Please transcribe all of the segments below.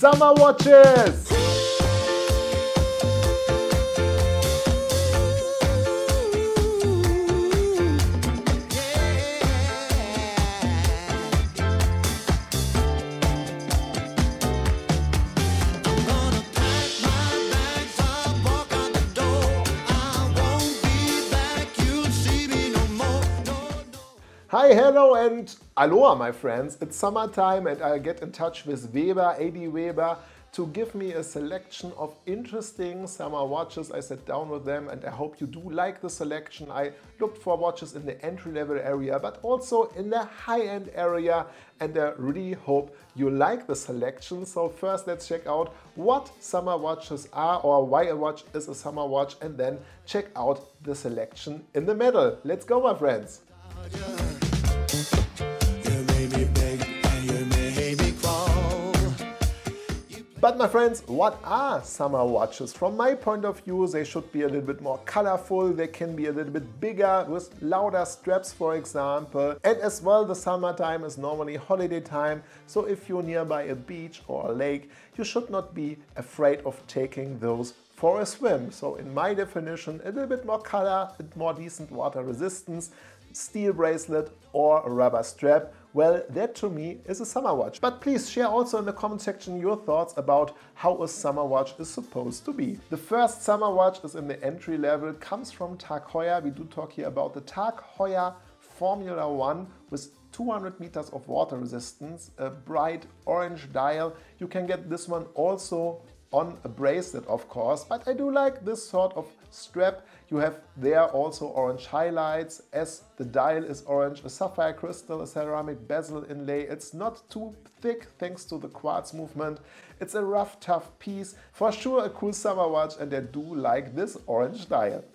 summer watches! Hi, hello and aloha my friends, it's summertime and I get in touch with Weber, AD Weber, to give me a selection of interesting summer watches. I sat down with them and I hope you do like the selection. I looked for watches in the entry-level area but also in the high-end area, and I really hope you like the selection. So first let's check out what summer watches are or why a watch is a summer watch, and then check out the selection in the middle. Let's go my friends! But my friends, what are summer watches? From my point of view, they should be a little bit more colorful, they can be a little bit bigger with louder straps, for example. And as well, the summertime is normally holiday time, so if you're nearby a beach or a lake, you should not be afraid of taking those for a swim. So in my definition, a little bit more color and more decent water resistance, steel bracelet or a rubber strap. Well, that to me is a summer watch. But please share also in the comment section your thoughts about how a summer watch is supposed to be. The first summer watch is in the entry level, comes from TAG Heuer. We do talk here about the TAG Heuer Formula 1 with 200 meters of water resistance, a bright orange dial. You can get this one also on a bracelet, of course, but I do like this sort of strap. You have there also orange highlights, as the dial is orange, a sapphire crystal, a ceramic bezel inlay. It's not too thick thanks to the quartz movement. It's a rough, tough piece. For sure a cool summer watch, and I do like this orange dial.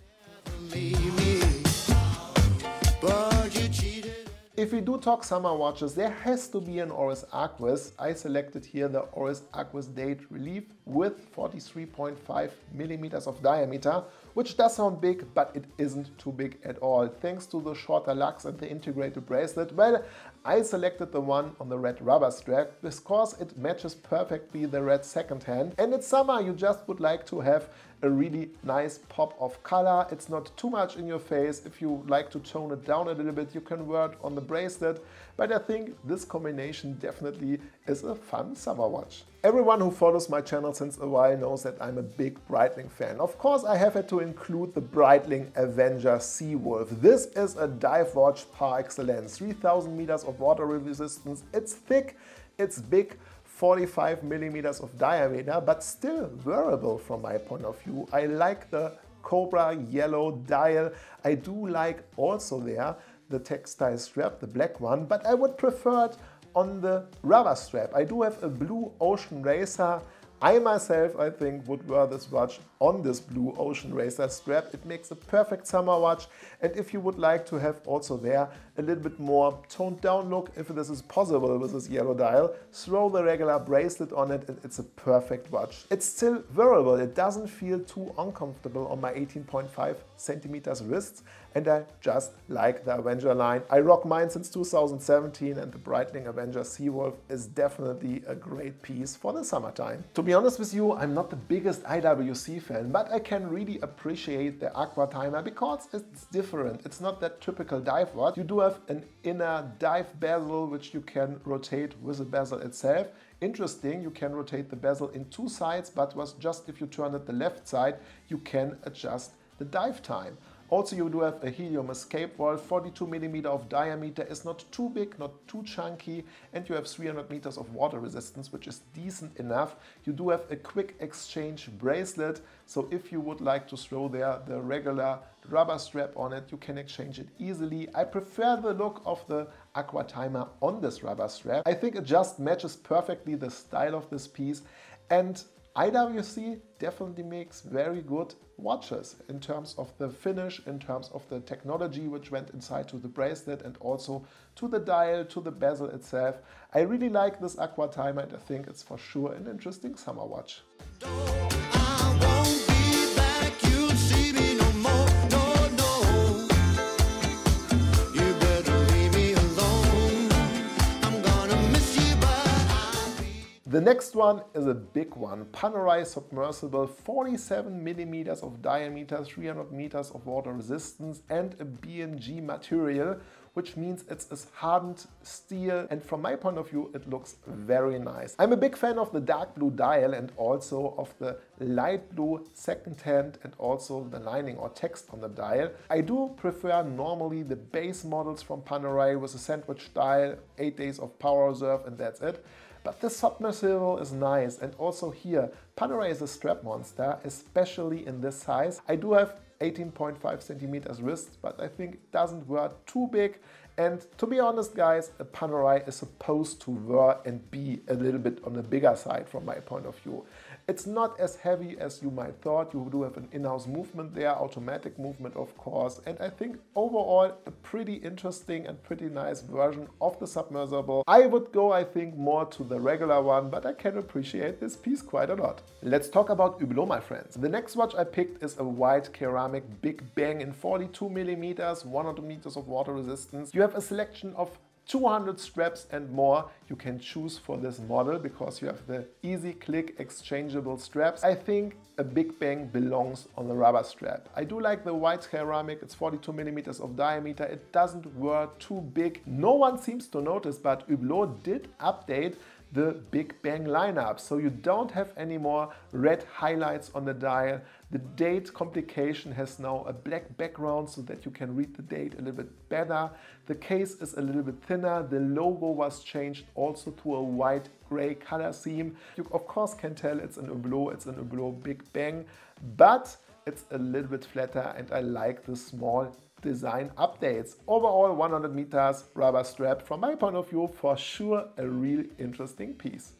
If we do talk summer watches, there has to be an Oris Aquis. I selected here the Oris Aquis Date Relief with 43.5 millimeters of diameter, which does sound big, but it isn't too big at all. Thanks to the shorter lugs and the integrated bracelet, well, I selected the one on the red rubber strap because it matches perfectly the red second hand. And it's summer, you just would like to have a really nice pop of color. It's not too much in your face. If you like to tone it down a little bit, you can wear it on the bracelet. But I think this combination definitely is a fun summer watch. Everyone who follows my channel since a while knows that I'm a big Breitling fan. Of course, I have had to include the Breitling Avenger Seawolf. This is a dive watch par excellence. 3000 meters of water resistance. It's thick, it's big, 45 millimeters of diameter, but still wearable from my point of view. I like the Cobra yellow dial. I do like also there the textile strap, the black one, but I would prefer it on the rubber strap. I do have a blue Ocean Racer. I myself, I think, would wear this watch on this blue Ocean Racer strap. It makes a perfect summer watch. And if you would like to have also there a little bit more toned down look, if this is possible with this yellow dial, throw the regular bracelet on it and it's a perfect watch. It's still wearable. It doesn't feel too uncomfortable on my 18.5 centimeters wrists, and I just like the Avenger line. I rock mine since 2017, and the Breitling Avenger Seawolf is definitely a great piece for the summertime. To be honest with you, I'm not the biggest IWC fan, but I can really appreciate the Aqua Timer because it's different. It's not that typical dive watch. You do have an inner dive bezel which you can rotate with the bezel itself. Interesting, you can rotate the bezel in two sides, but was just if you turn it the left side, you can adjust the dive time. Also, you do have a helium escape valve, 42 millimeter of diameter, is not too big, not too chunky, and you have 300 meters of water resistance, which is decent enough. You do have a quick exchange bracelet, so if you would like to throw there the regular rubber strap on it, you can exchange it easily. I prefer the look of the Aqua Timer on this rubber strap. I think it just matches perfectly the style of this piece, and IWC definitely makes very good watches in terms of the finish, in terms of the technology which went inside to the bracelet and also to the dial, to the bezel itself. I really like this Aqua Timer, and I think it's for sure an interesting summer watch. The next one is a big one, Panerai Submersible, 47 millimeters of diameter, 300 meters of water resistance, and a BNG material, which means it's a hardened steel, and from my point of view it looks very nice. I'm a big fan of the dark blue dial and also of the light blue second hand and also the lining or text on the dial. I do prefer normally the base models from Panerai with a sandwich dial, 8 days of power reserve, and that's it. But this submersible is nice, and also here Panerai is a strap monster, especially in this size. I do have 18.5 centimeters wrist, but I think it doesn't wear too big. And to be honest guys, a Panerai is supposed to wear and be a little bit on the bigger side from my point of view. It's not as heavy as you might thought. You do have an in-house movement there, automatic movement of course, and I think overall a pretty interesting and pretty nice version of the submersible. I would go, I think, more to the regular one, but I can appreciate this piece quite a lot. Let's talk about Hublot, my friends. The next watch I picked is a white ceramic Big Bang in 42 millimeters, 100 meters of water resistance. You have a selection of 200 straps and more you can choose for this model because you have the easy click exchangeable straps. I think a Big Bang belongs on the rubber strap. I do like the white ceramic, it's 42 millimeters of diameter, it doesn't wear too big. No one seems to notice, but Hublot did update the Big Bang lineup, so you don't have any more red highlights on the dial. The date complication has now a black background so that you can read the date a little bit better. The case is a little bit thinner. The logo was changed also to a white gray color scheme. You of course can tell it's an Hublot Big Bang, but it's a little bit flatter and I like the small design updates. Overall 100 meters rubber strap, from my point of view for sure a real interesting piece.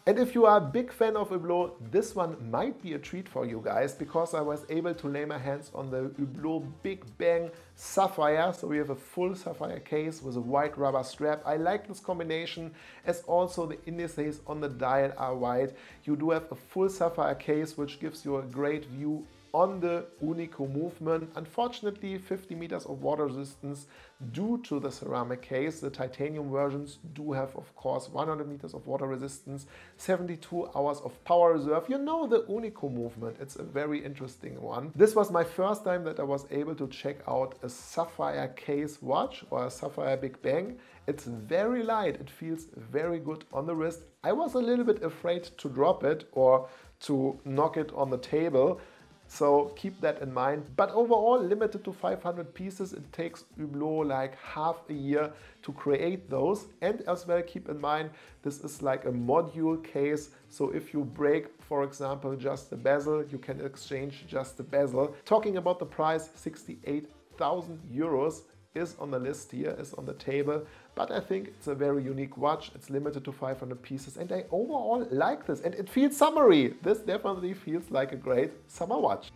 And if you are a big fan of Hublot, this one might be a treat for you guys because I was able to lay my hands on the Hublot Big Bang Sapphire. So we have a full sapphire case with a white rubber strap. I like this combination, as also the indices on the dial are white. You do have a full sapphire case which gives you a great view on the Unico movement. Unfortunately 50 meters of water resistance due to the ceramic case. The titanium versions do have of course 100 meters of water resistance, 72 hours of power reserve. You know the Unico movement, it's a very interesting one. This was my first time that I was able to check out a sapphire case watch or a sapphire Big Bang. It's very light, it feels very good on the wrist. I was a little bit afraid to drop it or to knock it on the table, so keep that in mind. But overall limited to 500 pieces. It takes Hublot like half a year to create those. And as well keep in mind, this is like a module case. So if you break, for example, just the bezel, you can exchange just the bezel. Talking about the price, 68,000 euros is on the list here, is on the table. But I think it's a very unique watch. It's limited to 500 pieces and I overall like this and it feels summery. This definitely feels like a great summer watch.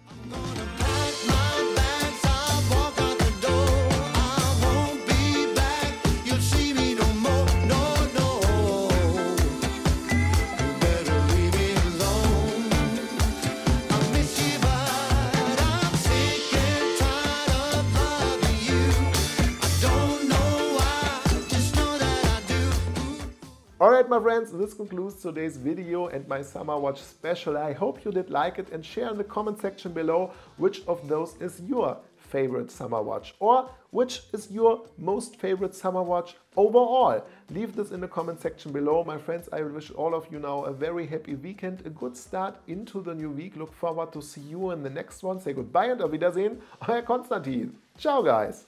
Alright my friends, this concludes today's video and my summer watch special. I hope you did like it and share in the comment section below which of those is your favorite summer watch or which is your most favorite summer watch overall. Leave this in the comment section below. My friends, I wish all of you now a very happy weekend, a good start into the new week. Look forward to see you in the next one. Say goodbye and auf Wiedersehen. Euer Konstantin. Ciao guys.